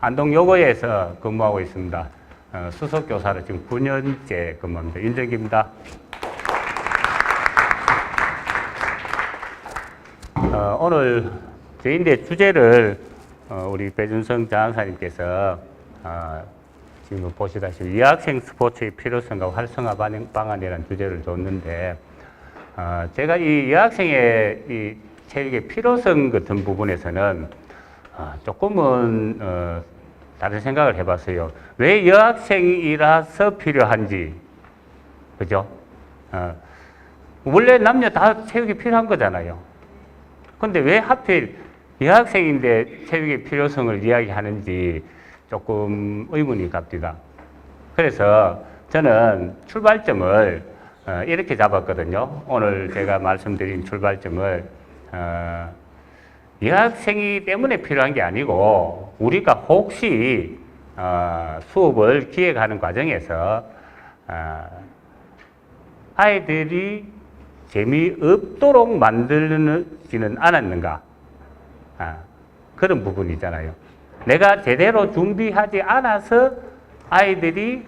안동여고에서 근무하고 있습니다. 수석교사로 지금 9년째 근무합니다. 윤정기입니다. 오늘 저희인데 주제를 우리 배준성 장학사님께서 지금 보시다시피 여학생 스포츠의 필요성과 활성화 방안이라는 주제를 줬는데 제가 이 여학생의 이 체육의 필요성 같은 부분에서는 조금은 다른 생각을 해봤어요. 왜 여학생이라서 필요한지, 그죠? 원래 남녀 다 체육이 필요한 거잖아요. 근데 왜 하필 여학생인데 체육의 필요성을 이야기하는지 조금 의문이 갑니다. 그래서 저는 출발점을 이렇게 잡았거든요. 오늘 제가 말씀드린 출발점을 여학생이 때문에 필요한 게 아니고 우리가 혹시 수업을 기획하는 과정에서 아이들이 재미없도록 만들지는 않았는가, 그런 부분이잖아요. 내가 제대로 준비하지 않아서 아이들이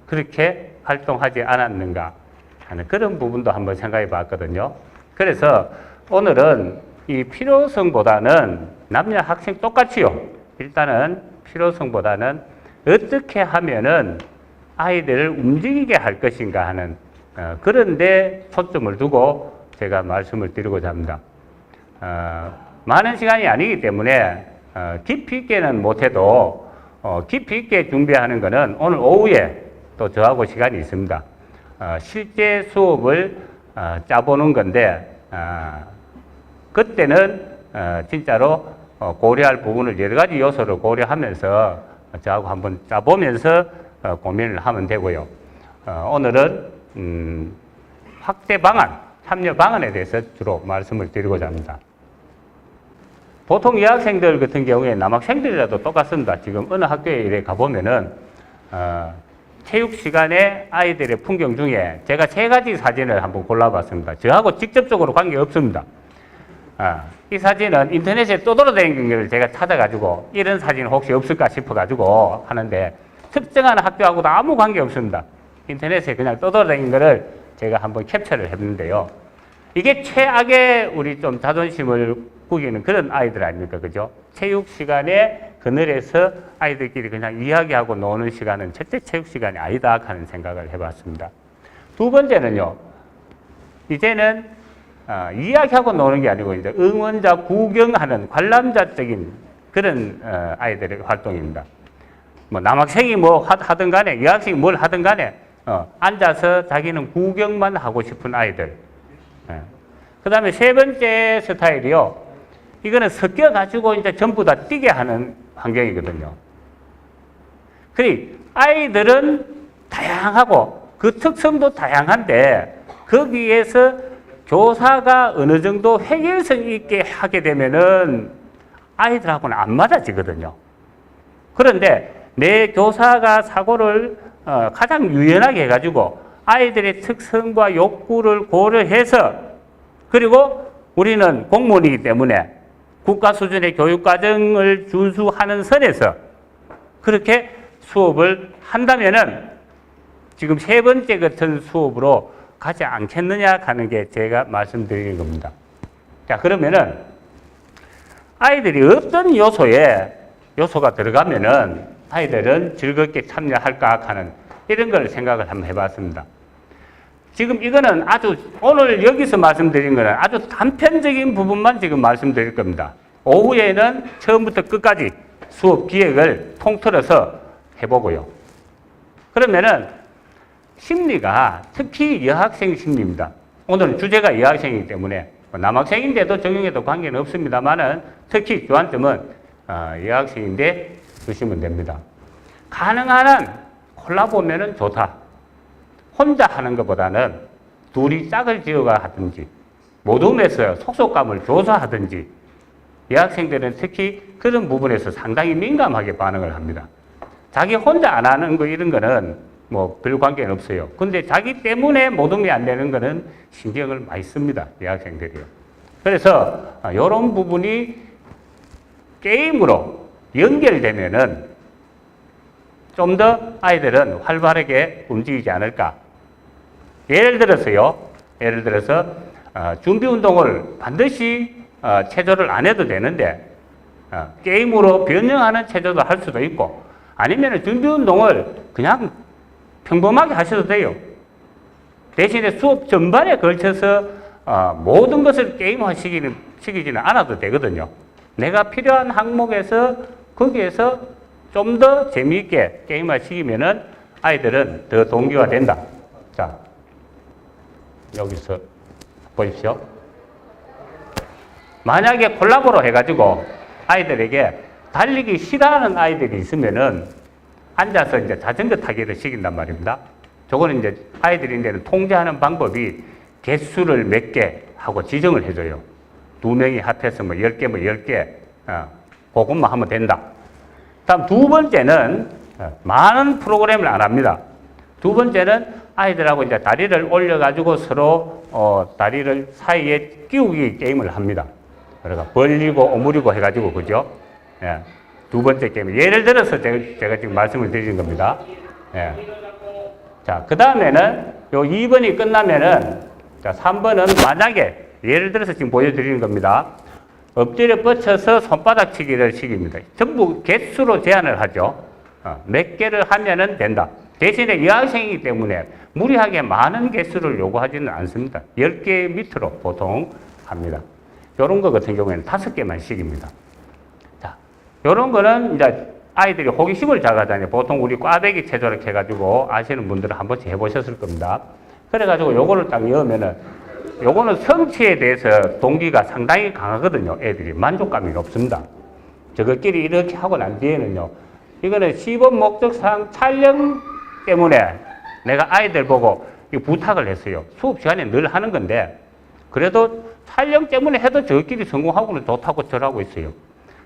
그렇게 활동하지 않았는가 하는 그런 부분도 한번 생각해 봤거든요. 그래서 오늘은 이 필요성보다는 남녀 학생 똑같이요. 일단은 필요성보다는 어떻게 하면은 아이들을 움직이게 할 것인가 하는 그런데 초점을 두고 제가 말씀을 드리고자 합니다. 많은 시간이 아니기 때문에 깊이 있게는 못해도 깊이 있게 준비하는 것은 오늘 오후에 또 저하고 시간이 있습니다. 실제 수업을 짜보는 건데 그때는 진짜로 고려할 부분을 여러 가지 요소를 고려하면서 저하고 한번 짜보면서 고민을 하면 되고요. 오늘은 확대 방안, 참여 방안에 대해서 주로 말씀을 드리고자 합니다. 보통 여학생들 같은 경우에 남학생들이라도 똑같습니다. 지금 어느 학교에 이래 가보면은 체육 시간에 아이들의 풍경 중에 제가 3가지 사진을 한번 골라봤습니다. 저하고 직접적으로 관계 없습니다. 이 사진은 인터넷에 떠돌아다니는 걸 제가 찾아가지고 이런 사진 혹시 없을까 싶어가지고 하는데 특정한 학교하고도 아무 관계 없습니다. 인터넷에 그냥 떠돌아다니는 거를 제가 한번 캡처를 했는데요. 이게 최악의 우리 좀 자존심을 구기는 그런 아이들 아닙니까? 그죠? 체육 시간에 그늘에서 아이들끼리 그냥 이야기하고 노는 시간은 절대 체육 시간이 아니다 하는 생각을 해봤습니다. 두 번째는요. 이제는 이야기하고 노는 게 아니고 이제 응원자 구경하는 관람자적인 그런 아이들의 활동입니다. 뭐 남학생이 뭐 하든 간에 여학생이 뭘 하든 간에 앉아서 자기는 구경만 하고 싶은 아이들. 그 다음에 3번째 스타일이요. 이거는 섞여가지고 이제 전부 다 뛰게 하는 환경이거든요. 그리고 아이들은 다양하고 그 특성도 다양한데 거기에서 교사가 어느 정도 해결성 있게 하게 되면은 아이들하고는 안 맞아지거든요. 그런데 내 교사가 사고를 가장 유연하게 해가지고 아이들의 특성과 욕구를 고려해서 그리고 우리는 공무원이기 때문에 국가 수준의 교육과정을 준수하는 선에서 그렇게 수업을 한다면은 지금 3번째 같은 수업으로 가지 않겠느냐 하는 게 제가 말씀드리는 겁니다. 자, 그러면은 아이들이 어떤 요소가 들어가면은 아이들은 즐겁게 참여할까 하는 이런 걸 생각을 한번 해봤습니다. 지금 이거는 아주 오늘 여기서 말씀드린 거는 아주 단편적인 부분만 지금 말씀드릴 겁니다. 오후에는 처음부터 끝까지 수업 기획을 통틀어서 해보고요. 그러면은 심리가 특히 여학생 심리입니다. 오늘은 주제가 여학생이기 때문에 남학생인데도 적용해도 관계는 없습니다만은 특히 주안점은 여학생인데 주시면 됩니다. 가능한 한 콜라보면은 좋다. 혼자 하는 것보다는 둘이 짝을 지어가 하든지 모둠에서 속속감을 줘서 하든지 여학생들은 특히 그런 부분에서 상당히 민감하게 반응을 합니다. 자기 혼자 안 하는 거 이런 거는 뭐 별 관계는 없어요. 근데 자기 때문에 모둠이 안 되는 거는 신경을 많이 씁니다. 여학생들이요. 그래서 이런 부분이 게임으로 연결되면은 좀 더 아이들은 활발하게 움직이지 않을까. 예를 들어서 준비 운동을 반드시 체조를 안 해도 되는데 게임으로 변형하는 체조도 할 수도 있고, 아니면 준비 운동을 그냥 평범하게 하셔도 돼요. 대신에 수업 전반에 걸쳐서 모든 것을 게임화시키지는 않아도 되거든요. 내가 필요한 항목에서 거기에서 좀 더 재미있게 게임화시키면은 아이들은 더 동기화 된다. 자, 여기서 보십시오. 만약에 콜라보로 해가지고 아이들에게 달리기 싫어하는 아이들이 있으면은 앉아서 이제 자전거 타기를 시킨단 말입니다. 저거는 이제 아이들이 이제는 통제하는 방법이 개수를 몇 개 하고 지정을 해줘요. 2명이 합해서 뭐 10개, 뭐 10개, 그것만 하면 된다. 다음 두 번째는 많은 프로그램을 안 합니다. 두 번째는 아이들하고 이제 다리를 올려가지고 서로 다리를 사이에 끼우기 게임을 합니다. 그러니까 벌리고 오므리고 해가지고, 그죠? 예. 두 번째 게임. 예를 들어서 제가 지금 말씀을 드리는 겁니다. 예. 자, 그 다음에는 요 2번이 끝나면은, 자, 3번은 만약에, 예를 들어서 지금 보여드리는 겁니다. 엎드려 뻗쳐서 손바닥 치기를 시킵니다. 전부 개수로 제한을 하죠. 몇 개를 하면은 된다. 대신에 여학생이기 때문에 무리하게 많은 개수를 요구하지는 않습니다. 10개 밑으로 보통 합니다. 요런 거 같은 경우에는 5개만 시킵니다. 자, 요런 거는 이제 아이들이 호기심을 자가잖아요. 보통 우리 꽈배기 체조를 해가지고 아시는 분들은 한 번씩 해보셨을 겁니다. 그래가지고 요거를 딱 넣으면은, 요거는 성취에 대해서 동기가 상당히 강하거든요. 애들이 만족감이 높습니다. 저것끼리 이렇게 하고 난 뒤에는요, 이거는 시범 목적상 촬영 때문에 내가 아이들 보고 부탁을 했어요. 수업 시간에 늘 하는 건데, 그래도 촬영 때문에 해도 저끼리 성공하고는 좋다고 저러고 있어요.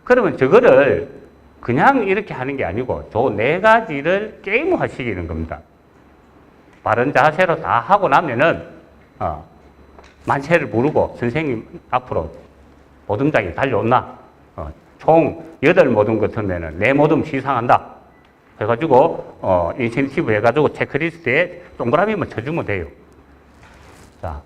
그러면 저거를 그냥 이렇게 하는 게 아니고 저 4가지를 게임화 시키는 겁니다. 바른 자세로 다 하고 나면은 만세를 부르고 선생님 앞으로 모둠장에 달려온나? 총 8모둠 같으면은 4모둠 시상한다. 해가지고 인센티브 해가지고 체크리스트에 동그라미만 쳐주면 돼요. 자,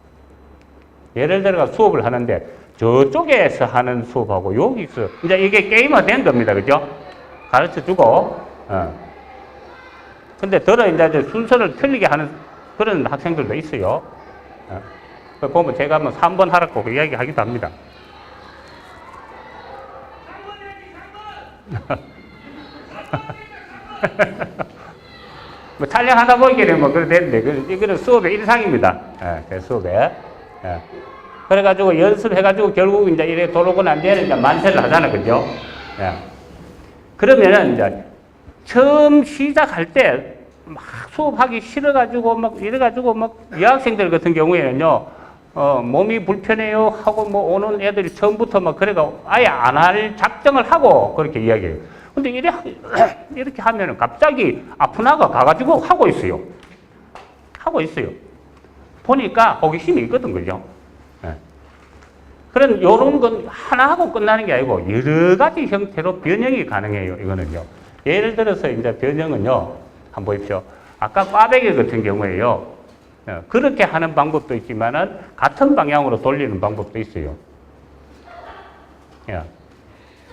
예를 들어 수업을 하는데 저쪽에서 하는 수업하고 여기서 이제 이게 게임화 된 겁니다. 그죠? 가르쳐 주고 근데 이제 순서를 틀리게 하는 그런 학생들도 있어요. 보면 제가 한번 3번 하라고 이야기 하기도 합니다. 뭐 촬영하다 보기에는 뭐 그래 되는데, 이거는 수업의 일상입니다. 수업에. 그래가지고 연습해가지고 결국 이제 이래 돌아오고 난 뒤에는 이제 만세를 하잖아요. 그죠? 그러면은 이제 처음 시작할 때 막 수업하기 싫어가지고 막 이래가지고 막 여학생들 같은 경우에는요, 몸이 불편해요 하고 뭐 오는 애들이 처음부터 막 그래가 아예 안 할 작정을 하고 그렇게 이야기해요. 근데 이렇게 하면은 갑자기 아픈 아가 가가지고 하고 있어요. 보니까 호기심이 있거든, 그죠? 그런 요런 건 하나 하고 끝나는 게 아니고 여러 가지 형태로 변형이 가능해요, 이거는요. 예를 들어서 이제 변형은요, 한번 보십시오. 아까 꽈배기 같은 경우에요, 그렇게 하는 방법도 있지만은 같은 방향으로 돌리는 방법도 있어요.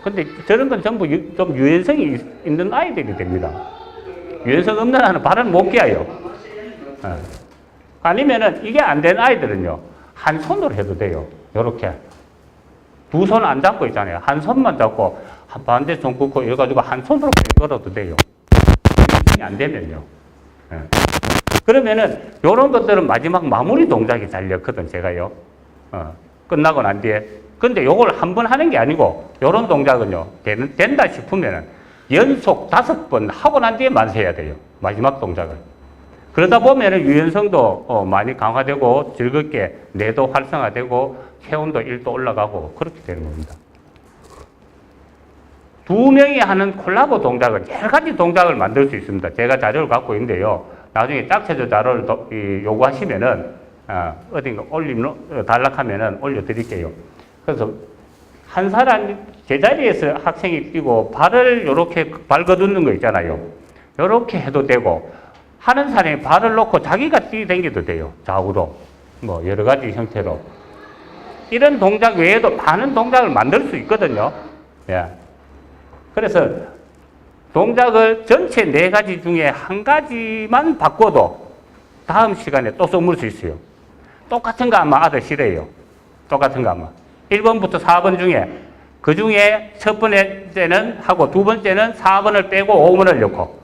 근데 저런 건 전부 좀 유연성이 있는 아이들이 됩니다. 유연성 없는 아이는 발을 못 껴요. 아니면은 이게 안 된 아이들은요, 한 손으로 해도 돼요. 요렇게. 두 손 안 잡고 있잖아요. 한 손만 잡고, 한 반대손 긋고 이래가지고 한 손으로 걸어도 돼요. 유연성이 안 되면요. 그러면은 요런 것들은 마지막 마무리 동작이 달렸거든, 제가요. 끝나고 난 뒤에. 근데 요걸 한 번 하는 게 아니고, 요런 동작은요, 된다 싶으면은 연속 5번 하고 난 뒤에 만세해야 돼요. 마지막 동작을. 그러다 보면은 유연성도 많이 강화되고, 즐겁게 뇌도 활성화되고, 체온도 1도 올라가고, 그렇게 되는 겁니다. 2명이 하는 콜라보 동작은 여러 가지 동작을 만들 수 있습니다. 제가 자료를 갖고 있는데요. 나중에 짝체조 자료를 요구하시면은, 어딘가 달락하면은 올려드릴게요. 그래서 한 사람 제자리에서 학생이 뛰고 발을 이렇게 발 거두는 거 있잖아요. 이렇게 해도 되고 하는 사람이 발을 놓고 자기가 뛰어댕겨도 돼요. 좌우로. 뭐 여러 가지 형태로. 이런 동작 외에도 많은 동작을 만들 수 있거든요. 예. 그래서 동작을 전체 4가지 중에 한 가지만 바꿔도 다음 시간에 또 써물 수 있어요. 똑같은 거 아마 아들 싫어해요. 똑같은 거 아마. 1번부터 4번 중에 그 중에 첫 번째는 하고 두 번째는 4번을 빼고 5번을 넣고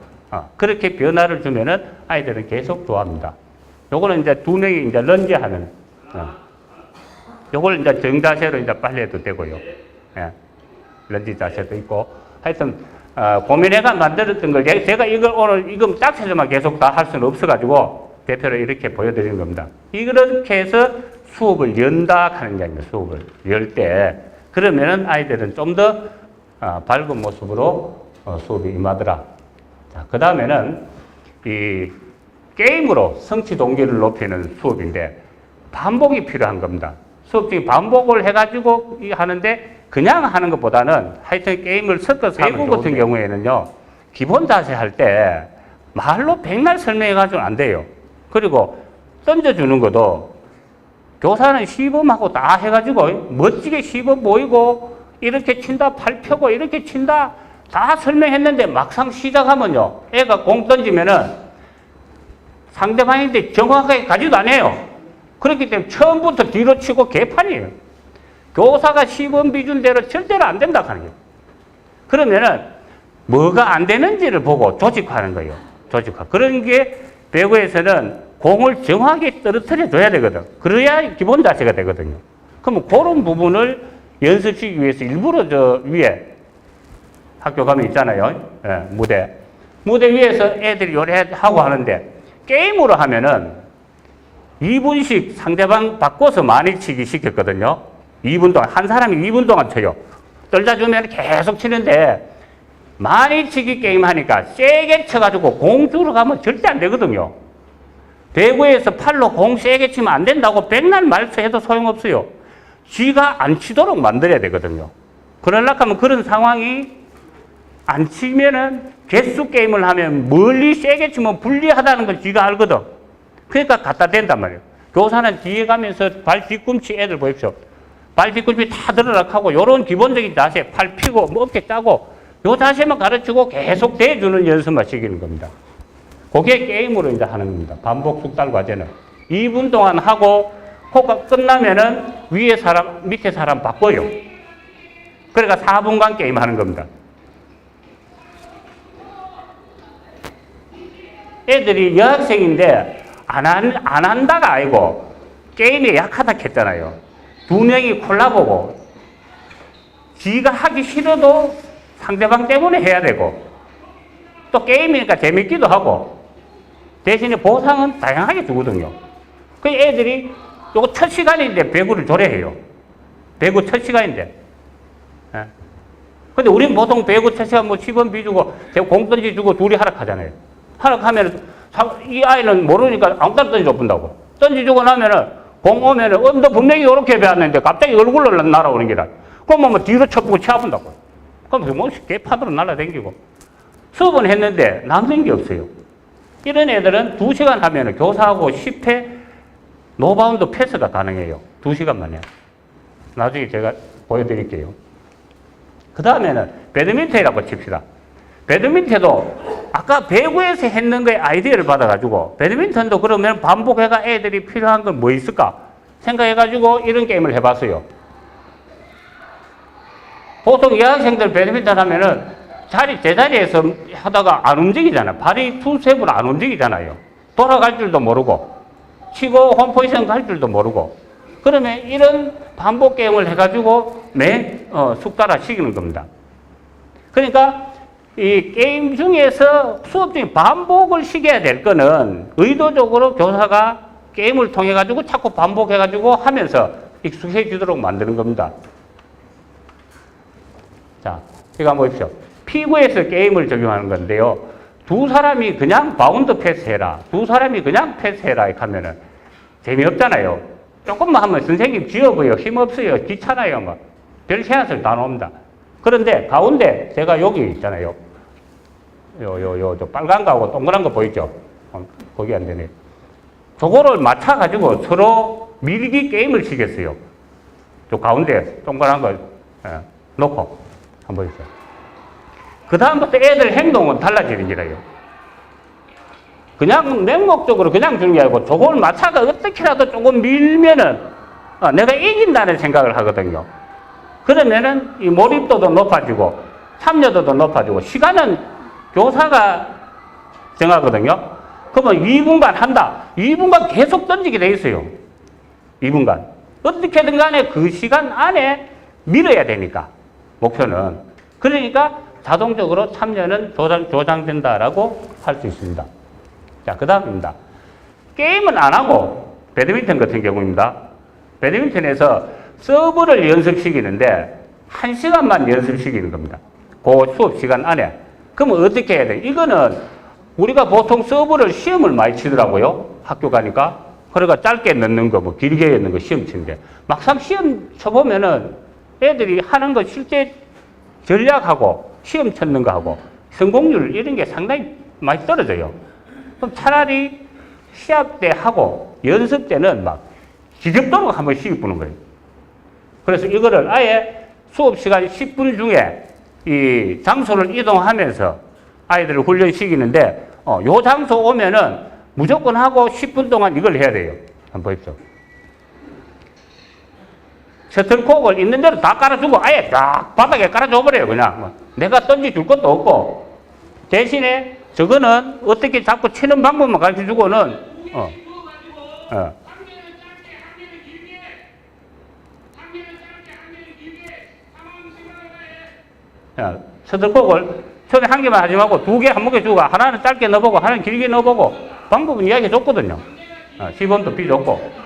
그렇게 변화를 주면은 아이들은 계속 좋아합니다. 요거는 이제 2명이 이제 런지 하는 요걸 이제 정자세로 이제 빨리 해도 되고요. 예. 런지 자세도 있고 하여튼 고민회가 만들었던 걸 제가 이걸 오늘 이거 짝새서만 계속 다 할 수는 없어가지고 대표로 이렇게 보여드리는 겁니다. 이렇게 해서 수업을 연다 하는 게 아닙니다. 수업을 열 때 그러면은 아이들은 좀 더 밝은 모습으로 수업에 임하더라. 자, 그 다음에는 이 게임으로 성취 동기를 높이는 수업인데 반복이 필요한 겁니다. 수업 중에 반복을 해가지고 하는데 그냥 하는 것보다는 하여튼 게임을 섞어서 배구 같은 경우에는요, 기본 자세 할 때 말로 백날 설명해가지고는 안 돼요. 그리고 던져주는 것도 교사는 시범하고 다 해가지고 멋지게 시범 보이고 이렇게 친다, 팔 펴고 이렇게 친다 다 설명했는데 막상 시작하면요, 애가 공 던지면은 상대방인데 정확하게 가지도 않아요. 그렇기 때문에 처음부터 뒤로 치고 개판이에요. 교사가 시범 비준대로 절대로 안 된다 하는 거예요. 그러면은 뭐가 안 되는지를 보고 조직화하는 거예요. 조직화. 그런 게 배구에서는 공을 정확하게 떨어뜨려 줘야 되거든. 그래야 기본 자세가 되거든요. 그러면 그런 부분을 연습시키기 위해서 일부러 저 위에 학교 가면 있잖아요. 예, 무대 위에서 애들이 요래하고 하는데 게임으로 하면은 2분씩 상대방 바꿔서 많이 치기 시켰거든요. 2분 동안, 한 사람이 2분 동안 쳐요. 떨자 주면 계속 치는데 많이 치기 게임 하니까 세게 쳐가지고 공 주러 가면 절대 안 되거든요. 배구에서 팔로 공 세게 치면 안 된다고 백날 말씀해도 소용없어요. 쥐가 안 치도록 만들어야 되거든요. 그러려고 하면 그런 상황이 안 치면은 개수 게임을 하면 멀리 세게 치면 불리하다는 걸 쥐가 알거든. 그러니까 갖다 댄단 말이에요. 교사는 뒤에 가면서 발 뒤꿈치 애들 보십시오. 발 뒤꿈치 다 들어락하고 요런 기본적인 자세, 팔 펴고 뭐 어깨 짜고 요 자세만 가르치고 계속 대주는 연습만 시키는 겁니다. 그게 게임으로 이제 하는 겁니다. 반복 숙달 과제는 2분 동안 하고 그거 끝나면은 위에 사람, 밑에 사람 바꿔요. 그러니까 4분간 게임 하는 겁니다. 애들이 여학생인데 안 한다가 아니고 게임에 약하다 했잖아요. 2명이 콜라보고 지가 하기 싫어도 상대방 때문에 해야 되고 또 게임이니까 재밌기도 하고 대신에 보상은 다양하게 주거든요. 그 애들이 요거 첫 시간인데 배구를 조례해요. 배구 첫 시간인데. 예. 근데 우린 보통 배구 첫 시간 뭐 10원 비주고 공 던져주고 둘이 하락하잖아요. 하락하면 이 아이는 모르니까 아무따라 던져줘 본다고. 던져주고 나면은 공 오면은 너 분명히 이렇게 배웠는데 갑자기 얼굴로 날아오는 게다. 그러면 뭐 뒤로 쳐보고 치아본다고. 그럼 뭐 개판으로 날아다니고. 수업은 했는데 남는 게 없어요. 이런 애들은 2시간 하면은 교사하고 10회 노바운드 패스가 가능해요. 2시간 만에. 나중에 제가 보여드릴게요. 그 다음에는 배드민턴이라고 칩시다. 배드민턴도 아까 배구에서 했는 거에 아이디어를 받아가지고 배드민턴도 그러면 반복해가 애들이 필요한 건 뭐 있을까 생각해가지고 이런 게임을 해봤어요. 보통 여학생들 배드민턴 하면은 제자리에서 하다가 안 움직이잖아요. 발이 투셉으로 안 움직이잖아요. 돌아갈 줄도 모르고 치고 홈포지션 갈 줄도 모르고 그러면 이런 반복 게임을 해가지고 숙달화 시키는 겁니다. 그러니까 이 게임 중에서 수업 중에 반복을 시켜야 될 거는 의도적으로 교사가 게임을 통해 가지고 자꾸 반복해 가지고 하면서 익숙해지도록 만드는 겁니다. 자, 이거 한번 보십시오. 피구에서 게임을 적용하는 건데요. 2사람이 그냥 바운드 패스해라. 2사람이 그냥 패스해라. 이렇게 하면은 재미없잖아요. 조금만 하면 선생님 지어보여. 힘없어요. 귀찮아요. 막. 별 해안수를 다 나옵니다. 그런데 가운데 제가 여기 있잖아요. 저 빨간 거하고 동그란 거 보이죠? 거기 안 되네. 저거를 맞춰가지고 서로 밀기 게임을 시켰어요. 저 가운데 동그란 거 놓고 한번 보세요. 그 다음부터 애들 행동은 달라지는 거예요. 그냥 맹목적으로 그냥 주는 게 아니고 저걸 맞춰가 어떻게라도 조금 밀면은 내가 이긴다는 생각을 하거든요. 그러면은 이 몰입도도 높아지고 참여도도 높아지고 시간은 교사가 정하거든요. 그러면 2분간 한다. 2분간 계속 던지게 돼 있어요. 2분간. 어떻게든 간에 그 시간 안에 밀어야 되니까. 목표는. 그러니까 자동적으로 참여는 조장된다라고 할 수 있습니다. 자, 그 다음입니다. 게임은 안 하고 배드민턴 같은 경우입니다. 배드민턴에서 서브를 연습시키는데 1시간만 연습시키는 겁니다. 그 수업 시간 안에. 그러면 어떻게 해야 돼? 이거는 우리가 보통 서브를 시험을 많이 치더라고요. 학교 가니까. 그러니까 짧게 넣는 거, 뭐 길게 넣는 거 시험 치는데 막상 시험 쳐보면은 애들이 하는 거 실제 전략하고 시험 찾는 거하고 성공률 이런 게 상당히 많이 떨어져요. 그럼 차라리 시합 때 하고 연습 때는 막 기적도록 한 번씩 부는 거예요. 그래서 이거를 아예 수업 시간 10분 중에 이 장소를 이동하면서 아이들을 훈련시키는데 요 장소 오면은 무조건 하고 10분 동안 이걸 해야 돼요. 한번 보십시오. 셔틀콕을 있는 대로 다 깔아주고 아예 딱 바닥에 깔아줘버려요. 그냥 내가 던져줄 것도 없고 대신에 저거는 어떻게 자꾸 치는 방법만 가르쳐주고는 셔틀콕을 처음에 한 개만 하지 말고 2개 한 목에 주고 하나는 짧게 넣어보고 하나는 길게 넣어보고 방법은 이야기해 줬거든요. 시범도 비줬고.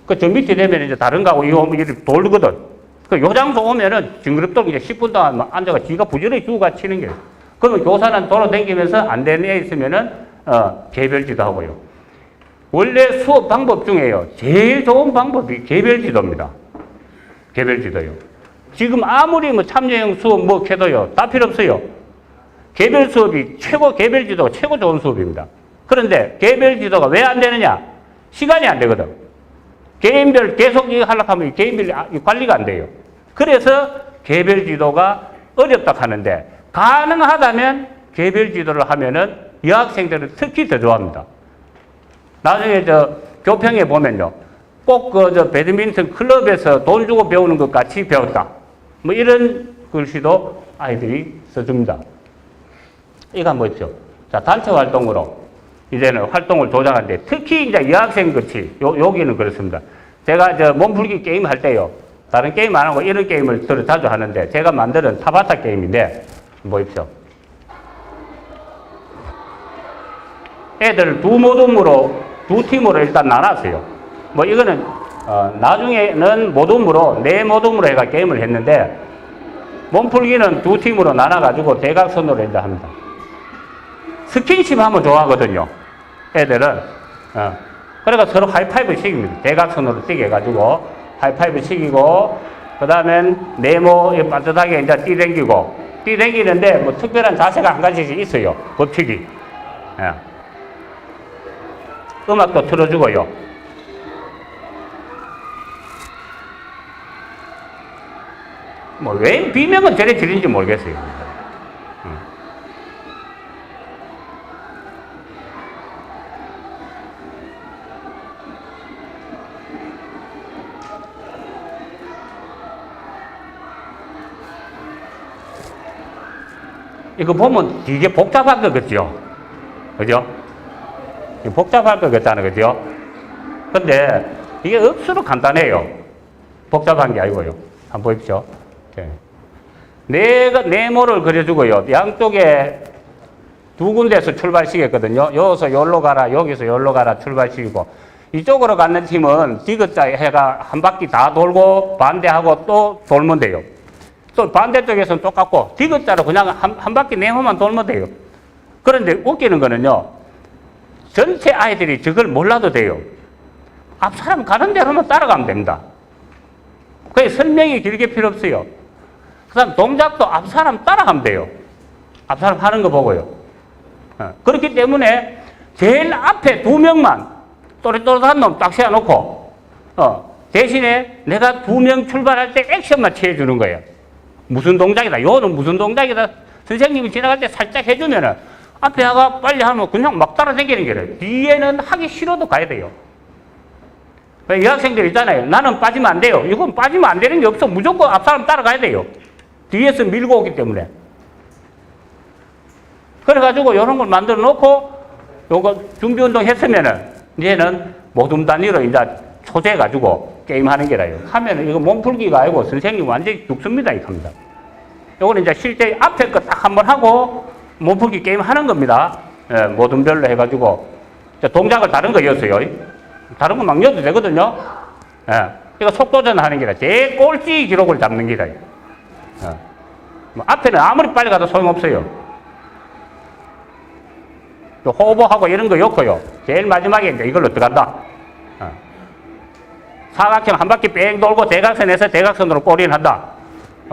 그 저 밑에 되면 이제 다른 거하고 이거 돌거든. 그 요 장소 오면은 징그럽도록 이제 10분 동안 앉아가 지가 부지런히 주가 치는 거예요. 그러면 교사는 돌아다니면서 안 되는 애 있으면은 개별지도 하고요. 원래 수업 방법 중에요. 제일 좋은 방법이 개별지도입니다. 개별지도요. 지금 아무리 뭐 참여형 수업 뭐 해도요. 다 필요 없어요. 개별 수업이 개별지도가 최고 좋은 수업입니다. 그런데 개별지도가 왜 안 되느냐? 시간이 안 되거든. 개인별 계속 이거 하려고 하면 개인별 관리가 안 돼요. 그래서 개별 지도가 어렵다 하는데 가능하다면 개별 지도를 하면은 여학생들은 특히 더 좋아합니다. 나중에 저 교평에 보면요. 꼭 저 배드민턴 클럽에서 돈 주고 배우는 것 같이 배웠다. 뭐 이런 글씨도 아이들이 써줍니다. 이거 한번 보십시오. 자, 단체 활동으로 이제는 활동을 조장하는데 특히 이제 여학생 같이 여기는 그렇습니다. 제가 저 몸풀기 게임 할 때요. 다른 게임 안 하고 이런 게임을 더 자주 하는데 제가 만드는 타바타 게임인데 보십시오. 애들 두 팀으로 일단 나눴어요. 뭐 이거는 나중에는 모둠으로 네 모둠으로 해가 게임을 했는데 몸풀기는 2팀으로 나눠가지고 대각선으로 이제 합니다. 스킨십 하면 좋아하거든요. 애들은. 그러니까 서로 하이파이브 시킵니다. 대각선으로 뛰게 해가지고 하이파이브 시키고 그 다음엔 네모 반듯하게 이제 뛰댕기는데 뭐 특별한 자세가 한 가지씩 있어요. 버티기. 음악도 틀어주고요. 뭐 왜 비명은 저래 지른지 모르겠어요. 이거 보면 되게 복잡할 것 같죠? 그죠? 복잡할 것 같잖아요. 그죠? 근데 이게 억수로 간단해요. 복잡한 게 아니고요. 한번 보십시오. 네모를 그려주고요. 양쪽에 2군데에서 출발시켰거든요. 여기서 여기로 가라, 여기서 여기로 가라 출발시키고 이쪽으로 가는 팀은 디귿자 해가 한 바퀴 다 돌고 반대하고 또 돌면 돼요. 또 반대쪽에서는 똑같고 디귿자로 그냥 한 바퀴 네모만 돌면 돼요. 그런데 웃기는 거는요. 전체 아이들이 저걸 몰라도 돼요. 앞 사람 가는 대로만 따라가면 됩니다. 그게 설명이 길게 필요 없어요. 그 다음 동작도 앞 사람 따라가면 돼요. 앞 사람 하는 거 보고요. 그렇기 때문에 제일 앞에 2명만 또렷또렷한 놈 딱 세워놓고 대신에 내가 2명 출발할 때 액션만 취해주는 거예요. 무슨 동작이다. 요는 무슨 동작이다. 선생님이 지나갈 때 살짝 해주면은 앞에 하가 빨리 하면 그냥 막 따라다니는 거예요. 뒤에는 하기 싫어도 가야 돼요. 여학생들 있잖아요. 나는 빠지면 안 돼요. 이건 빠지면 안 되는 게 없어. 무조건 앞 사람 따라가야 돼요. 뒤에서 밀고 오기 때문에. 그래가지고 이런 걸 만들어 놓고 요거 준비운동 했으면은 이제는 모둠 단위로 이제 초대해가지고 게임하는 게라요. 하면은 이거 몸풀기가 아니고 선생님 완전히 죽습니다. 이거 합니다. 요거는 이제 실제 앞에 거 딱 한번 하고 몸풀기 게임 하는 겁니다. 예, 모둠별로 해가지고 동작을 다른 거 이었어요. 다른 거 막 넣어도 되거든요. 예, 이거 속도전 하는 게라 제일 꼴찌 기록을 잡는 게라. 예. 뭐 앞에는 아무리 빨리 가도 소용없어요. 또 호흡하고 이런 거 엮어요. 제일 마지막에 이제 이걸로 들어간다. 사각형 한 바퀴 뺑 돌고 대각선에서 대각선으로 골인 한다.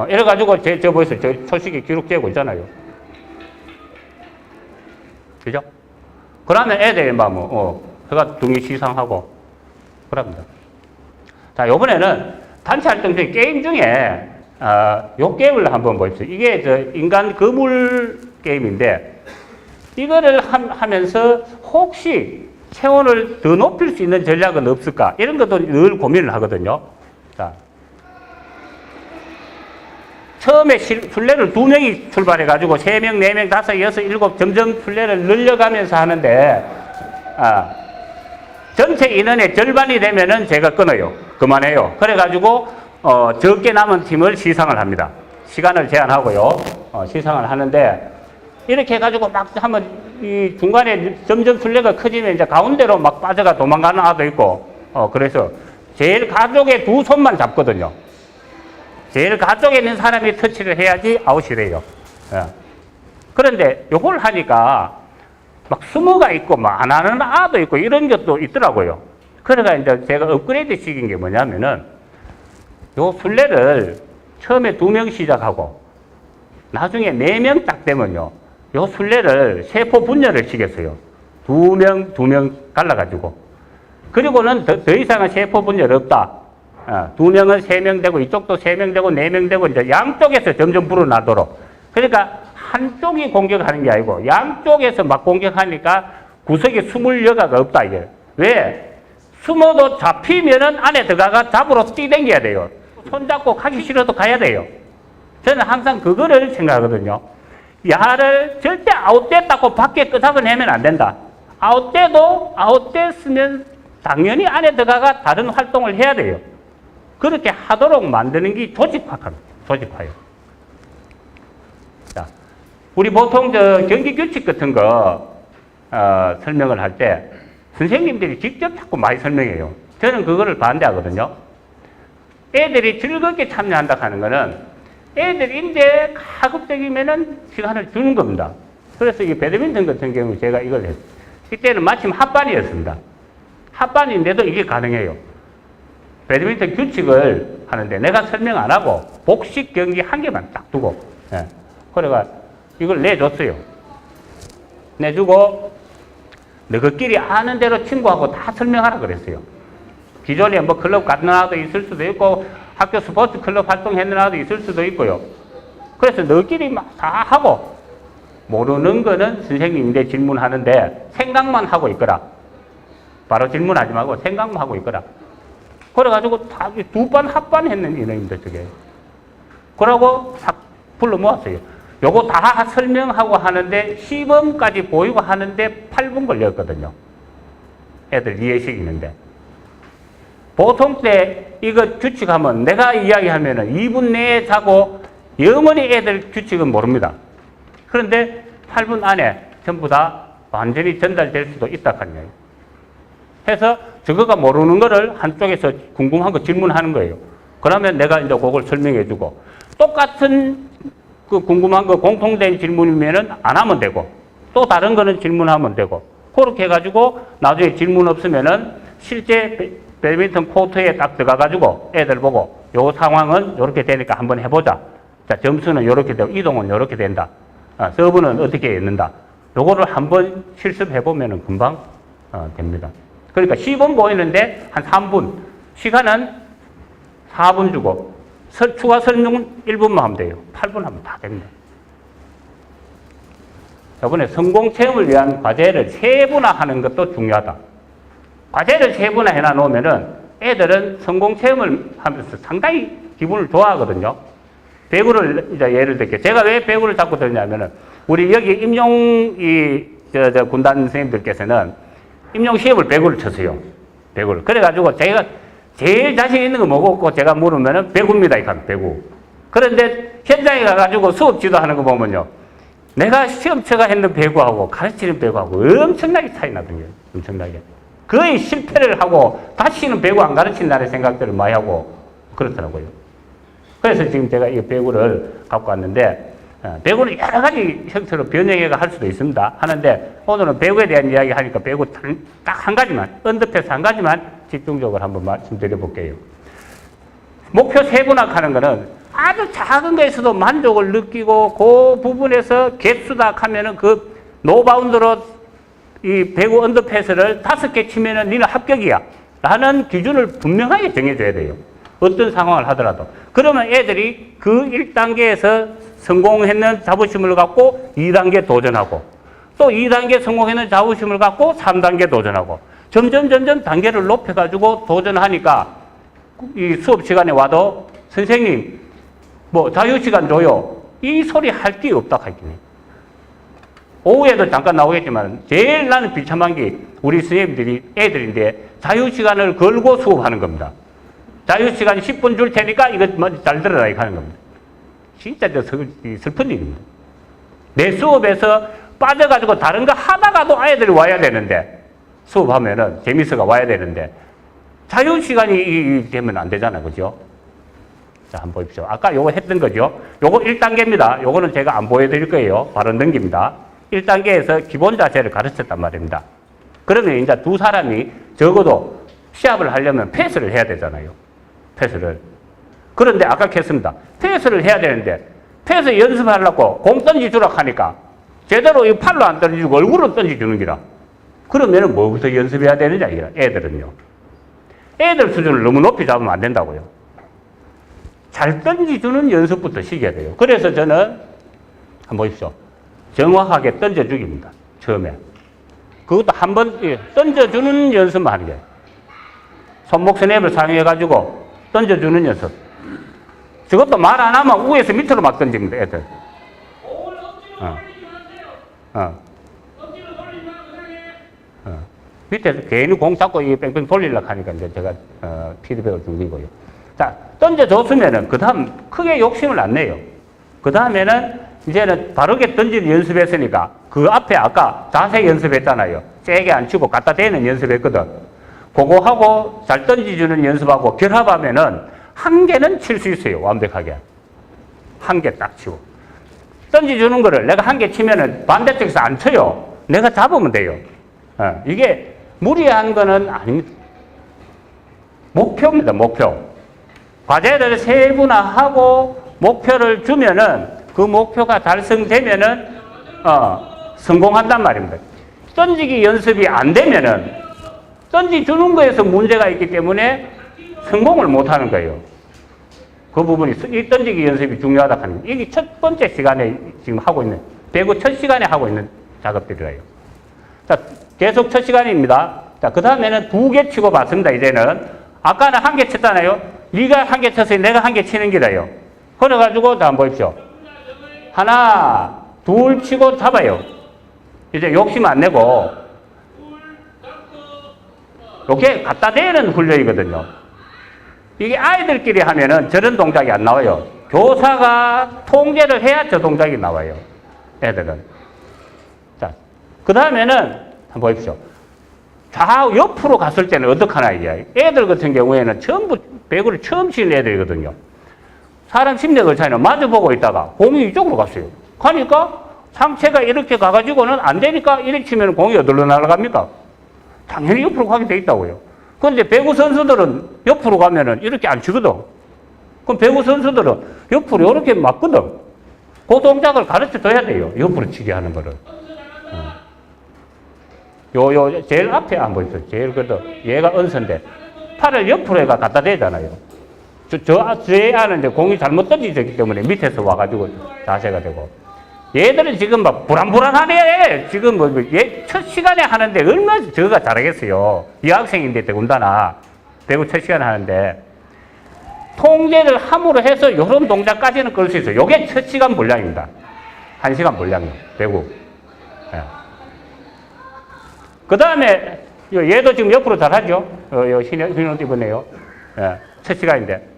이래가지고 저 보이세요? 저 초식에 기록 재고 있잖아요. 그죠? 그러면 애들이 그가 등이 시상하고 그럽니다. 자, 요번에는 단체 활동 중에 게임 중에 요 게임을 한번 보십시오. 이게 저 인간 거물 게임인데 이거를 하면서 혹시 체온을 더 높일 수 있는 전략은 없을까? 이런 것도 늘 고민을 하거든요. 자, 처음에 순례를 2명이 출발해가지고 3명, 4명, 5, 6, 7 점점 순례를 늘려가면서 하는데 전체 인원의 절반이 되면은 제가 끊어요. 그만해요. 그래가지고 적게 남은 팀을 시상을 합니다. 시간을 제한하고요. 시상을 하는데 이렇게 해가지고 막 하면 이 중간에 점점 순례가 커지면 이제 가운데로 막 빠져가 도망가는 아도 있고 그래서 제일 가쪽에 2손만 잡거든요. 제일 가쪽에 있는 사람이 터치를 해야지 아웃이래요. 예. 그런데 요걸 하니까 막 숨어가 있고 막 안 하는 아도 있고 이런 것도 있더라고요. 그래가 이제 제가 업그레이드 시킨 게 뭐냐면은 요 순례를 처음에 2명 시작하고 나중에 4명 딱 되면요. 요 순례를 세포 분열을 시켰어요. 2명 갈라가지고. 그리고는 더 이상은 세포 분열 없다. 2명은 3명 되고 이쪽도 3명 되고 4명 되고 이제 양쪽에서 점점 불어나도록. 그러니까 한쪽이 공격하는 게 아니고 양쪽에서 막 공격하니까 구석에 숨을 여가가 없다 이게. 왜? 숨어도 잡히면은 안에 들어가가 잡으러 뛰댕겨야 돼요. 손잡고 가기 싫어도 가야 돼요. 저는 항상 그거를 생각하거든요. 야를 절대 아웃됐다고 밖에 끄잡아 내면 안 된다. 아웃됐으면 당연히 안에 들어가가 다른 활동을 해야 돼요. 그렇게 하도록 만드는 게 조직화예요. 자, 우리 보통 경기 규칙 같은 거 설명을 할 때 선생님들이 직접 자꾸 많이 설명해요. 저는 그거를 반대하거든요. 애들이 즐겁게 참여한다 하는 거는 애들인데 가급적이면은 시간을 주는 겁니다. 그래서 이 배드민턴 같은 경우 제가 이걸 했어요. 이때는 마침 합반이었습니다. 합반인데도 이게 가능해요. 배드민턴 규칙을 하는데 내가 설명 안 하고 복식 경기 한 개만 딱 두고 그래가 이걸 내줬어요. 내주고 너희끼리 아는 대로 친구하고 다 설명하라 그랬어요. 기존에 뭐 클럽 같은 아도 있을 수도 있고 학교 스포츠 클럽 활동했는 아도 있을 수도 있고요. 그래서 너희끼리 막 다 하고 모르는 거는 선생님인데 질문하는데 생각만 하고 있거라. 바로 질문하지 말고 생각만 하고 있거라. 그래가지고 다 2반 합반 했는 인원입니다, 저게. 그러고 싹 불러 모았어요. 요거 다 설명하고 하는데 시범까지 보이고 하는데 8분 걸렸거든요. 애들 이해시키는데. 보통 때 이거 규칙하면 내가 이야기하면은 2분 내에 자고 영원히 애들 규칙은 모릅니다. 그런데 8분 안에 전부 다 완전히 전달될 수도 있다 하네요. 해서 저거가 모르는 거를 한쪽에서 궁금한 거 질문하는 거예요. 그러면 내가 이제 그걸 설명해 주고 똑같은 그 궁금한 거 공통된 질문이면은 안 하면 되고 또 다른 거는 질문하면 되고 그렇게 해가지고 나중에 질문 없으면은 실제 배드민턴 코트에 딱 들어가가지고 애들 보고 요 상황은 요렇게 되니까 한번 해보자. 자, 점수는 요렇게 되고 이동은 요렇게 된다. 서브는 어떻게 했는다. 요거를 한번 실습해보면은 금방 됩니다. 그러니까 시범 보이는데 한 3분, 시간은 4분 주고 추가 설명 1분만 하면 돼요. 8분 하면 다 됩니다. 저번에 성공 체험을 위한 과제를 세분화하는 것도 중요하다. 과제를 세분화 해놔놓으면은 애들은 성공 체험을 하면서 상당히 기분을 좋아하거든요. 배구를 이제 예를 들게 제가 왜 배구를 자꾸 들냐면은 우리 여기 임용 군단 선생님들께서는 임용 시험을 배구를 쳤어요. 배구를. 그래가지고 제가 제일 자신 있는 거 뭐고 제가 물으면은 배구입니다. 이거 배구. 그런데 현장에 가가지고 수업 지도하는 거 보면요. 내가 시험처가 했는 배구하고 가르치는 배구하고 엄청나게 차이 나거든요. 엄청나게. 거의 실패를 하고 다시는 배구 안 가르친다는 생각들을 많이 하고 그렇더라고요. 그래서 지금 제가 이 배구를 갖고 왔는데 배구는 여러 가지 형태로 변형해가 할 수도 있습니다. 하는데 오늘은 배구에 대한 이야기 하니까 배구 딱 한 가지만, 언더패스 한 가지만 집중적으로 한번 말씀드려 볼게요. 목표 세분화하는 거는 아주 작은 거에서도 만족을 느끼고 그 부분에서 개수다 하면은 그 노바운드로 이 배구 언더패스를 5개 치면은 니는 합격이야 라는 기준을 분명하게 정해줘야 돼요. 어떤 상황을 하더라도. 그러면 애들이 그 1단계에서 성공했는 자부심을 갖고 2단계 도전하고 또 2단계 성공했는 자부심을 갖고 3단계 도전하고 점점 단계를 높여가지고 도전하니까 이 수업 시간에 와도 선생님 뭐 자유시간 줘요. 이 소리 할 게 없다 하긴 해. 오후에도 잠깐 나오겠지만 제일 나는 비참한 게 우리 선생님들이 애들인데 자유시간을 걸고 수업하는 겁니다. 자유시간 10분 줄 테니까 이거 잘 들어라 이렇게 하는 겁니다. 진짜 슬픈 일입니다. 내 수업에서 빠져가지고 다른 거 하다가도 아이들이 와야 되는데 수업하면은 재밌어가 와야 되는데 자유시간이 되면 안 되잖아. 그죠? 자, 한번 보십시오. 아까 요거 했던 거죠. 요거 1단계입니다. 요거는 제가 안 보여드릴 거예요. 바로 넘깁니다. 1단계에서 기본 자세를 가르쳤단 말입니다. 그러면 이제 두 사람이 적어도 시합을 하려면 패스를 해야 되잖아요. 패스를. 그런데 아까 했습니다. 패스를 해야 되는데 패스 연습하려고 공 던지주라 하니까 제대로 이 팔로 안 던지고 얼굴로 던지주는 기라. 그러면은 뭐부터 연습해야 되느냐 이게 애들은요. 애들 수준을 너무 높이 잡으면 안 된다고요. 잘 던지주는 연습부터 시켜야 돼요. 그래서 저는 한번 보십시오. 정확하게 던져주기입니다. 처음에. 그것도 한번 던져주는 연습만 하는 거예요. 손목 스냅을 사용해가지고 던져주는 연습. 저것도 말 안 하면 위에서 밑으로 막 던집니다. 애들. 밑에서 괜히 공 잡고 뺑뺑 돌리려고 하니까 이제 제가 피드백을 준 거고요. 자, 던져줬으면은 그 다음 크게 욕심을 안 내요. 그 다음에는 이제는 바르게 던지는 연습했으니까 그 앞에 아까 자세 연습했잖아요. 세게 안 치고 갖다 대는 연습했거든. 그거 하고 잘 던지주는 연습하고 결합하면은 한 개는 칠 수 있어요. 완벽하게. 한 개 딱 치고. 던지주는 거를 내가 한 개 치면은 반대쪽에서 안 쳐요. 내가 잡으면 돼요. 이게 무리한 거는 아닙니다. 목표입니다. 목표. 과제를 세분화하고 목표를 주면은 그 목표가 달성되면은 성공한단 말입니다. 던지기 연습이 안 되면은 던지주는 거에서 문제가 있기 때문에 성공을 못 하는 거예요. 그 부분이 이 던지기 연습이 중요하다 하는 거예요. 이게 첫 번째 시간에 지금 하고 있는 배구 첫 시간에 하고 있는 작업들이에요. 자, 계속 첫 시간입니다. 자, 그 다음에는 2개 치고 봤습니다. 이제는 아까는 1개 쳤잖아요. 네가 1개 쳤어요. 내가 1개 치는 기라요. 그래가지고 자, 한번 보십시오. 하나, 둘 치고 잡아요. 이제 욕심 안 내고 이렇게 갖다 대는 훈련이거든요. 이게 아이들끼리 하면은 저런 동작이 안 나와요. 교사가 통제를 해야 저 동작이 나와요. 애들은. 자, 그 다음에는 한번 보십시오. 좌우 옆으로 갔을 때는 어떡하나 이게. 애들 같은 경우에는 전부 배구를 처음 치는 애들이거든요. 사람 심리가 그렇잖아요. 마주보고 있다가 공이 이쪽으로 갔어요. 가니까 상체가 이렇게 가가지고는 안 되니까 이렇게 치면 공이 어디로 날아갑니까? 당연히 옆으로 가게 돼 있다고요. 그런데 배구 선수들은 옆으로 가면은 이렇게 안 치거든. 그럼 배구 선수들은 옆으로 이렇게 맞거든. 그 동작을 가르쳐 줘야 돼요. 옆으로 치게 하는 거를. 제일 앞에 안 보이죠? 제일 그래도 얘가 은선데 팔을 옆으로 해가 갖다 대잖아요. 제 안은 이제 공이 잘못 던지기 때문에 밑에서 와가지고 자세가 되고. 얘들은 지금 막 불안불안하네. 지금 첫 시간에 하는데 얼마나 저가 잘하겠어요. 여학생인데 더군다나 배구 첫 시간에 하는데 통제를 함으로 해서 이런 동작까지는 끌 수 있어요. 이게 첫 시간 분량입니다. 1시간 분량이요. 배구. 예. 그 다음에 얘도 지금 옆으로 잘하죠. 신혼 이번에요. 예. 첫 시간인데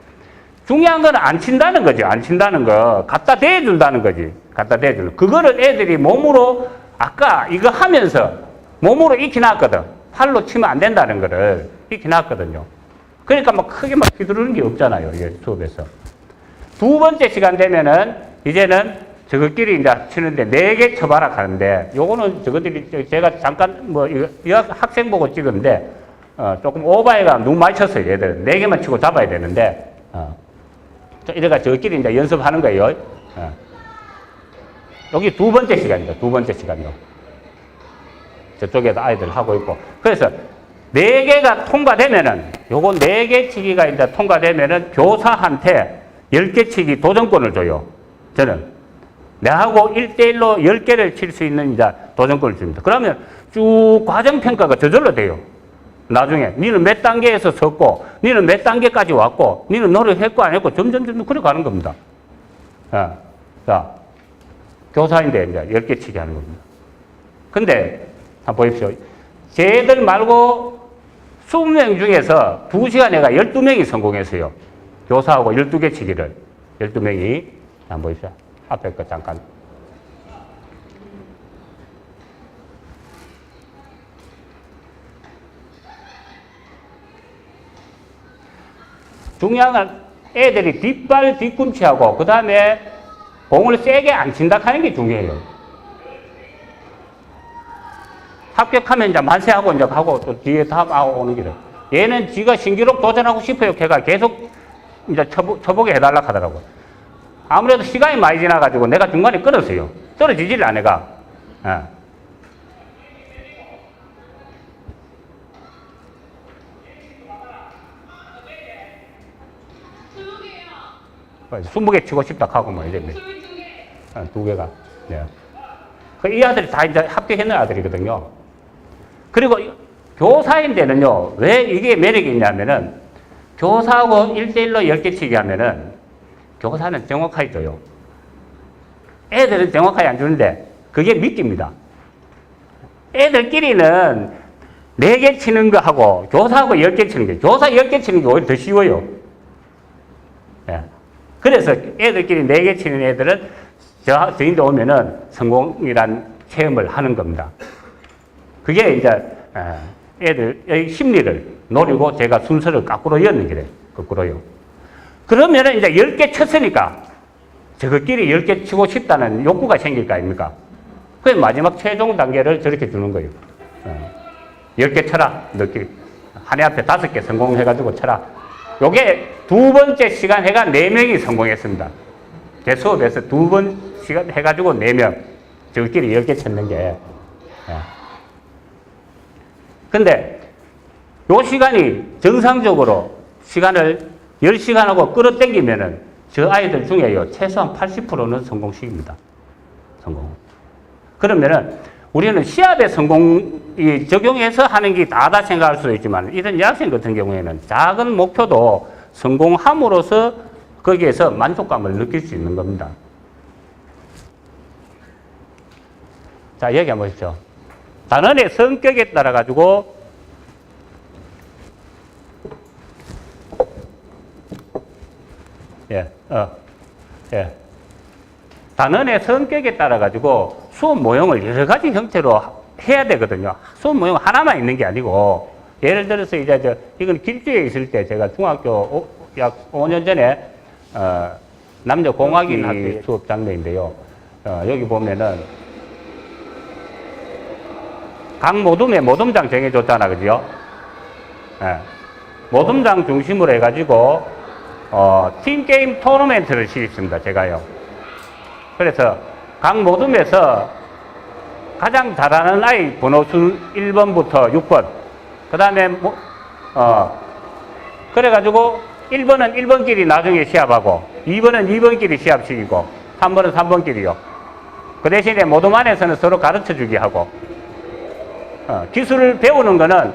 중요한 건 안 친다는 거죠. 안 친다는 거. 갖다 대준다는 거지. 갖다 대주는. 그거를 애들이 몸으로 아까 이거 하면서 몸으로 익혀놨거든. 팔로 치면 안 된다는 거를 익혀놨거든요. 그러니까 막 크게 막 휘두르는 게 없잖아요. 이게 수업에서. 두 번째 시간 되면은 이제는 저것끼리 이제 치는데 4개 쳐봐라 하는데 요거는 저것들이 제가 잠깐 뭐 이거 학생 보고 찍었는데 조금 오바해가 너무 많이 쳤어요. 얘들 4개만 치고 잡아야 되는데 이래가 저끼리 이제 연습하는 거예요. 여기 두 번째 시간이죠. 두 번째 시간이요. 저쪽에도 아이들 하고 있고. 그래서 4개가 통과되면은, 요거 4개 치기가 이제 통과되면은 교사한테 10개 치기 도전권을 줘요. 저는. 내하고 1대1로 10개를 칠 수 있는 이제 도전권을 줍니다. 그러면 쭉 과정평가가 저절로 돼요. 나중에. 니는 몇 단계에서 섰고, 니는 몇 단계까지 왔고, 니는 노력했고 안 했고, 점점 그래 가는 겁니다. 자, 교사인데 이제 10개 치기 하는 겁니다. 근데, 한번 보십시오. 쟤들 말고 20명 중에서 2시간에 내가 12명이 성공했어요. 교사하고 12개 치기를. 12명이. 한번 보십시오. 앞에 거 잠깐. 중요한 건 애들이 뒷발 뒤꿈치하고 그 다음에 공을 세게 안 친다 하는 게 중요해요. 합격하면 이제 만세하고 이제 가고 또 뒤에 다하고 오는 길을. 얘는 지가 신기록 도전하고 싶어요. 걔가 계속 이제 쳐보게 해달라 하더라고. 아무래도 시간이 많이 지나가지고 내가 중간에 끊었어요. 떨어지질 않아, 내가. 예. 20개 치고 싶다 하고 뭐 이제 2개가. 네. 이 아들이 다 이제 합격했는 아들이거든요. 그리고 교사인데는요, 왜 이게 매력이 있냐면은 교사하고 1대1로 10개 치기 하면은 교사는 정확하게 줘요. 애들은 정확하게 안 주는데 그게 미끼입니다. 애들끼리는 4개 치는 거 하고 교사하고 10개 치는 게, 교사 10개 치는 게 오히려 더 쉬워요. 예. 그래서 애들끼리 4개 치는 애들은 저희한테 오면은 성공이란 체험을 하는 겁니다. 그게 이제 애들의 심리를 노리고 제가 순서를 거꾸로 였는 게래. 거꾸로요. 그러면은 이제 10개 쳤으니까 저것끼리 10개 치고 싶다는 욕구가 생길 거 아닙니까? 그래서 마지막 최종 단계를 저렇게 주는 거예요. 10개 쳐라. 너끼리. 한 해 앞에 5개 성공해가지고 쳐라. 요게 두 번째 시간 해가 4명이 성공했습니다. 제 수업에서 2번 시간 해가지고 4명. 저끼리 10개 쳤는 게. 근데 요 시간이 정상적으로 시간을 10시간하고 끌어당기면은 저 아이들 중에요, 최소한 80%는 성공식입니다. 성공. 그러면은 우리는 시합에 성공이 적용해서 하는 게 다다 생각할 수도 있지만 이런 여학생 같은 경우에는 작은 목표도 성공함으로써 거기에서 만족감을 느낄 수 있는 겁니다. 자, 여기 한번 보십시오. 단원의 성격에 따라 가지고 단원의 성격에 따라 가지고 수업 모형을 여러 가지 형태로 해야 되거든요. 수업 모형 하나만 있는 게 아니고, 예를 들어서 이제 이건 길주에 있을 때 제가 중학교 약 5년 전에 남녀 공학인 학교 수업 장면인데요. 여기 보면은 각 모둠에 모둠장 정해줬잖아, 그죠? 예. 모둠장 중심으로 해가지고, 팀게임 토너멘트를 시켰습니다, 제가요. 그래서 각 모둠에서 가장 잘하는 아이 번호수 1번부터 6번, 그 다음에, 그래가지고 1번은 1번끼리 나중에 시합하고, 2번은 2번끼리 시합시키고, 3번은 3번끼리요. 그 대신에 모둠 안에서는 서로 가르쳐 주기 하고, 기술을 배우는 거는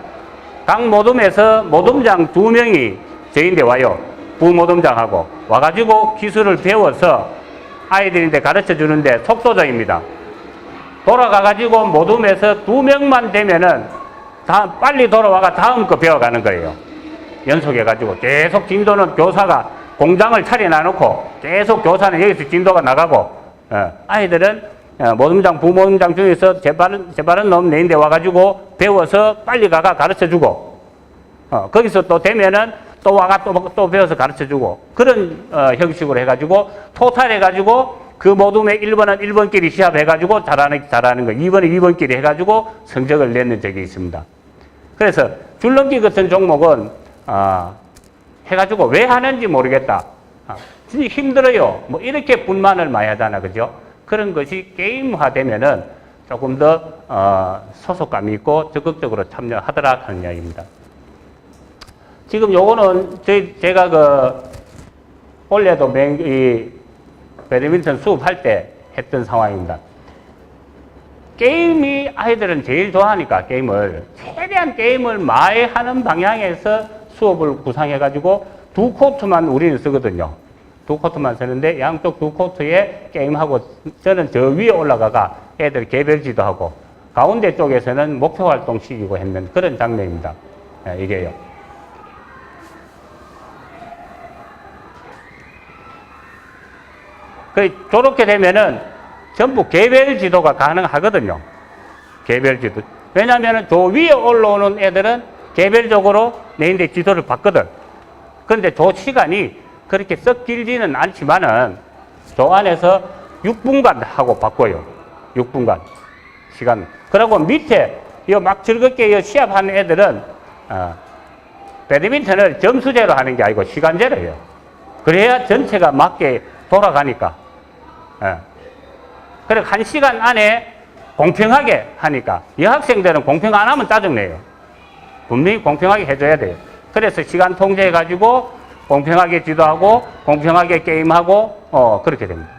각 모둠에서 모둠장 2명이 저희인데 와요. 부모둠장하고 와가지고 기술을 배워서 아이들인데 가르쳐 주는데 속도적입니다. 돌아가가지고 모둠에서 2명만 되면은 빨리 돌아와가 다음 거 배워가는 거예요. 연속해가지고 계속 진도는 교사가 공장을 차려놔놓고 계속 교사는 여기서 진도가 나가고, 아이들은 모둠장, 부모둠장 중에서 제바른 놈 내인데 와가지고 배워서 빨리 가가 가르쳐 주고, 거기서 또 되면은 또 와가 또 배워서 가르쳐 주고, 그런 형식으로 해가지고 토탈 해가지고 그 모둠의 1번은 1번끼리 시합해가지고 잘하는 거, 2번은 2번끼리 해가지고 성적을 내는 적이 있습니다. 그래서 줄넘기 같은 종목은 해가지고 왜 하는지 모르겠다, 진짜 힘들어요, 뭐 이렇게 불만을 많이 하잖아, 그죠? 그런 것이 게임화되면은 조금 더 소속감이 있고 적극적으로 참여하더라 하는 이야기입니다. 지금 요거는 제가 원래도 이 배드민턴 수업할 때 했던 상황입니다. 게임이 아이들은 제일 좋아하니까 게임을 최대한 게임을 많이 하는 방향에서 수업을 구상해가지고 2코트만 우리는 쓰거든요. 2코트만 쓰는데 양쪽 2코트에 게임하고, 저는 저 위에 올라가가 애들 개별지도 하고 가운데 쪽에서는 목표 활동 시키고 했는 그런 장면입니다. 이게요. 저렇게 되면은 전부 개별 지도가 가능하거든요. 개별 지도. 왜냐면은 저 위에 올라오는 애들은 개별적으로 내인데 지도를 받거든. 그런데 저 시간이 그렇게 썩 길지는 않지만은 저 안에서 6분간 하고 바꿔요. 6분간 시간. 그리고 밑에 막 즐겁게 시합하는 애들은 배드민턴을 점수제로 하는 게 아니고 시간제로 해요. 그래야 전체가 맞게 돌아가니까. 그리고 1시간 안에 공평하게 하니까, 여학생들은 공평 안 하면 짜증내요. 분명히 공평하게 해줘야 돼요. 그래서 시간 통제해가지고 공평하게 지도하고 공평하게 게임하고 그렇게 됩니다.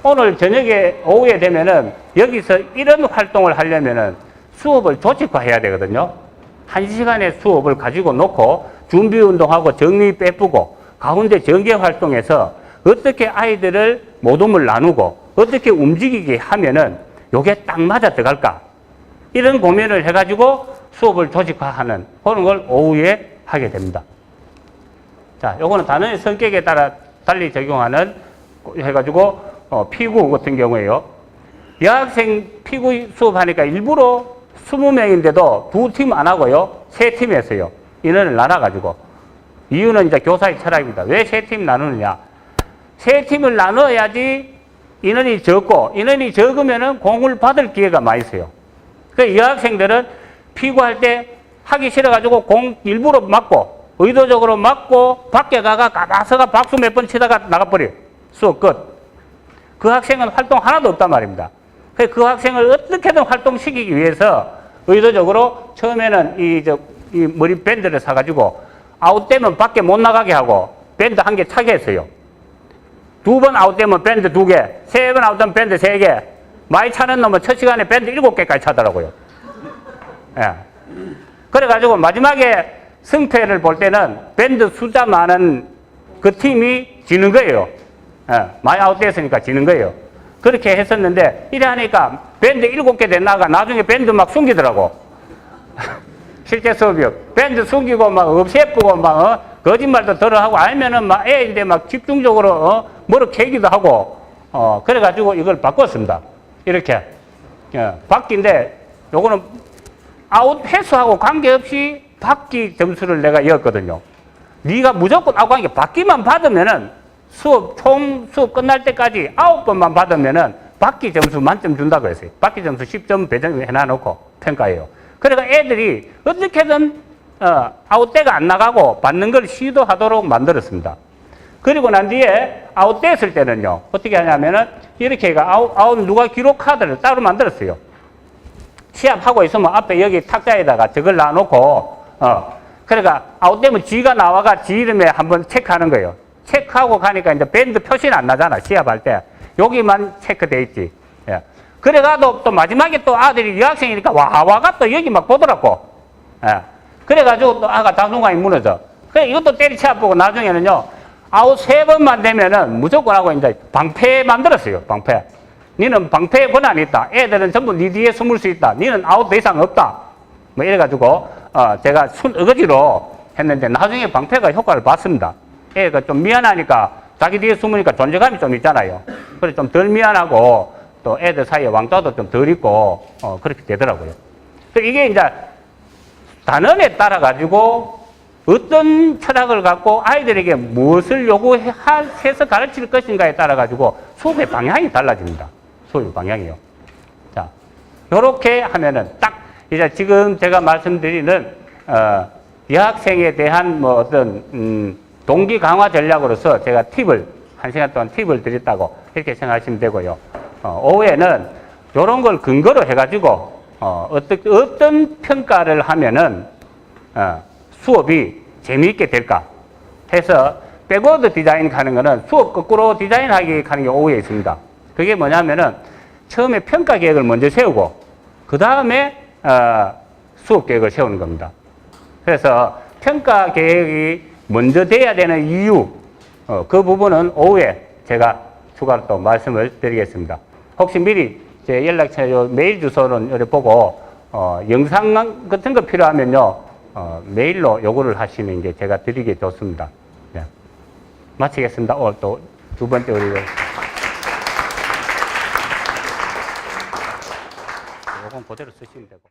오늘 저녁에 오후에 되면은 여기서 이런 활동을 하려면은 수업을 조직화해야 되거든요. 1시간의 수업을 가지고 놓고 준비 운동하고 정리 빼쁘고 가운데 전개 활동에서 어떻게 아이들을 모둠을 나누고 어떻게 움직이게 하면은 요게 딱 맞아 들어갈까, 이런 고민을 해가지고 수업을 조직화하는 그런 걸 오후에 하게 됩니다. 자, 요거는 단원의 성격에 따라 달리 적용하는 해가지고 피구 같은 경우에요. 여학생 피구 수업하니까 일부러 20명인데도 2팀 안 하고요, 3팀 했어요. 인원을 나눠가지고. 이유는 이제 교사의 철학입니다. 왜 3팀 나누느냐? 3팀을 나눠야지 인원이 적고, 인원이 적으면은 공을 받을 기회가 많이 있어요. 그래서 여학생들은 피구할 때 하기 싫어가지고 공 일부러 맞고, 의도적으로 맞고, 밖에 가서가 박수 몇 번 치다가 나가버려요. 수업 끝. 그 학생은 활동 하나도 없단 말입니다. 그래서 그 학생을 어떻게든 활동시키기 위해서 의도적으로 처음에는 이 머리 밴드를 사가지고 아웃되면 밖에 못 나가게 하고 밴드 1개 차게 했어요. 2번 아웃되면 밴드 2개, 3번 아웃되면 밴드 3개, 많이 차는 놈은 첫 시간에 밴드 7개까지 차더라고요. 예. 그래가지고 마지막에 승패를 볼 때는 밴드 숫자 많은 그 팀이 지는 거예요. 예. 많이 아웃됐으니까 지는 거예요. 그렇게 했었는데, 이래 하니까 밴드 7개 됐나가 나중에 밴드 막 숨기더라고. 실제 수업이요. 밴드 숨기고 막 없애쁘고 막 거짓말도 덜어하고, 아니면은 막 애인데 막 집중적으로 뭐를 캐기도 하고, 그래가지고 이걸 바꿨습니다. 이렇게. 바뀐데, 요거는 아웃 횟수하고 관계없이 바퀴 점수를 내가 이었거든요. 네가 무조건 아웃 관계 바퀴만 받으면은 총 수업 끝날 때까지 9번만 받으면은 바퀴 점수 만점 준다고 했어요. 바퀴 점수 10점 배정 해놔놓고 평가해요. 그러니까 애들이 어떻게든 아웃대가 안 나가고 받는 걸 시도하도록 만들었습니다. 그리고 난 뒤에 아웃됐을 때는요, 어떻게 하냐면은 이렇게 아웃 누가 기록 카드를 따로 만들었어요. 시합하고 있으면 앞에 여기 탁자에다가 저걸 놔놓고, 그러니까 아웃되면 지가 나와가 지 이름에 한번 체크하는 거예요. 체크하고 가니까 이제 밴드 표시는 안 나잖아, 시합할 때. 여기만 체크돼 있지. 예. 그래가도 또 마지막에 또 아들이 여학생이니까 와가 또 여기 막 보더라고. 예. 그래가지고 또 아가 자존감이 무너져. 그래, 이것도 때리치아보고 나중에는요, 아웃 3번만 되면은 무조건 하고 이제 방패 만들었어요, 방패. 니는 방패 권한이 있다. 애들은 전부 니 뒤에 숨을 수 있다. 니는 아웃 더 이상 없다. 뭐 이래가지고, 제가 어거지로 했는데 나중에 방패가 효과를 봤습니다. 애가 좀 미안하니까 자기 뒤에 숨으니까 존재감이 좀 있잖아요. 그래 좀 덜 미안하고 또 애들 사이에 왕따도 좀 덜 있고, 그렇게 되더라고요. 이게 이제 단원에 따라가지고 어떤 철학을 갖고 아이들에게 무엇을 요구해서 가르칠 것인가에 따라가지고 수업의 방향이 달라집니다. 수업의 방향이요. 자, 요렇게 하면은 딱 이제 지금 제가 말씀드리는, 여학생에 대한 뭐 어떤, 동기 강화 전략으로서 제가 팁을, 1시간 동안 팁을 드렸다고 이렇게 생각하시면 되고요. 오후에는 요런 걸 근거로 해가지고, 어떤 평가를 하면은, 수업이 재미있게 될까 해서 백워드 디자인 하는 거는 수업 거꾸로 디자인하기 하는 게 오후에 있습니다. 그게 뭐냐면은 처음에 평가 계획을 먼저 세우고 그 다음에 수업 계획을 세우는 겁니다. 그래서 평가 계획이 먼저 돼야 되는 이유, 그 부분은 오후에 제가 추가로 또 말씀을 드리겠습니다. 혹시 미리 제 연락처 메일 주소는 이렇게 보고 영상 같은 거 필요하면요, 메일로 요구를 하시는 게 제가 드리기 좋습니다. 네. 마치겠습니다. 오늘 또 두 번째 우리 요건 그대로 쓰시면 되고.